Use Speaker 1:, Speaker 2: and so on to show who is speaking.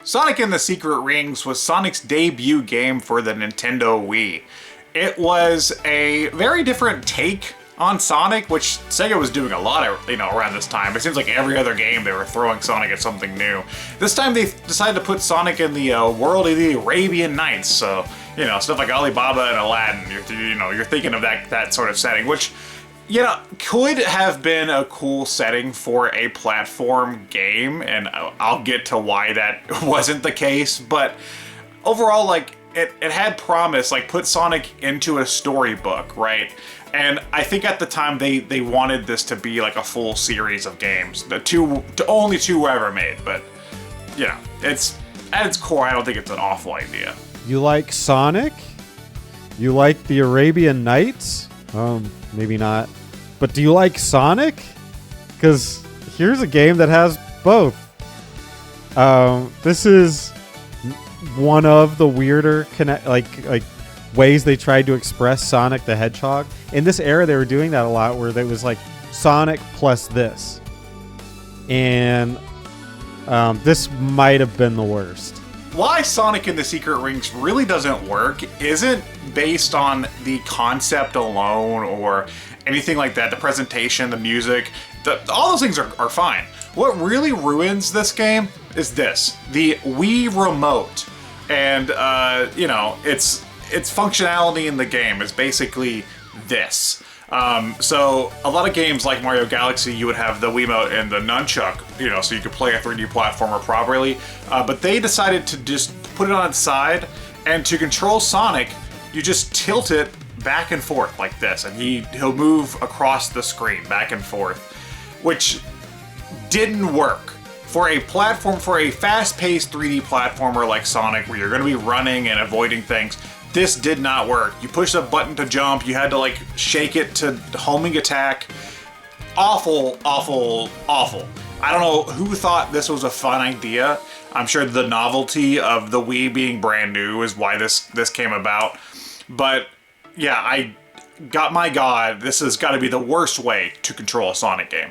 Speaker 1: Sonic and the Secret Rings was Sonic's debut game for the Nintendo Wii. It was a very different take on Sonic, which Sega was doing a lot of, around this time. It seems like every other game they were throwing Sonic at something new. This time they decided to put Sonic in the world of the Arabian Nights, so, stuff like Alibaba and Aladdin. You're thinking of that sort of setting, which, could have been a cool setting for a platform game, and I'll get to why that wasn't the case, but overall, it had promise, put Sonic into a storybook, right? And I think at the time they wanted this to be a full series of games. The only two were ever made, but it's at its core, I don't think it's an awful idea.
Speaker 2: You like Sonic? You like the Arabian Nights? Maybe not. But do you like Sonic? Because here's a game that has both. This is one of the weirder ways they tried to express Sonic the Hedgehog. In this era, they were doing that a lot, where there was Sonic plus this, and this might have been the worst.
Speaker 1: Why Sonic and the Secret Rings really doesn't work isn't based on the concept alone or anything like that. The presentation, the music, all those things are fine. What really ruins this game is the Wii Remote. And, its functionality in the game is basically this. So a lot of games like Mario Galaxy, you would have the Wiimote and the nunchuck, so you could play a 3D platformer properly. But they decided to just put it on its side, and to control Sonic, you just tilt it back and forth like this, and he'll move across the screen back and forth, which didn't work. For a fast-paced 3D platformer like Sonic, where you're going to be running and avoiding things, this did not work. You push a button to jump, you had to shake it to homing attack. Awful, awful, awful. I don't know who thought this was a fun idea. I'm sure the novelty of the Wii being brand new is why this came about. But yeah, my God, this has got to be the worst way to control a Sonic game.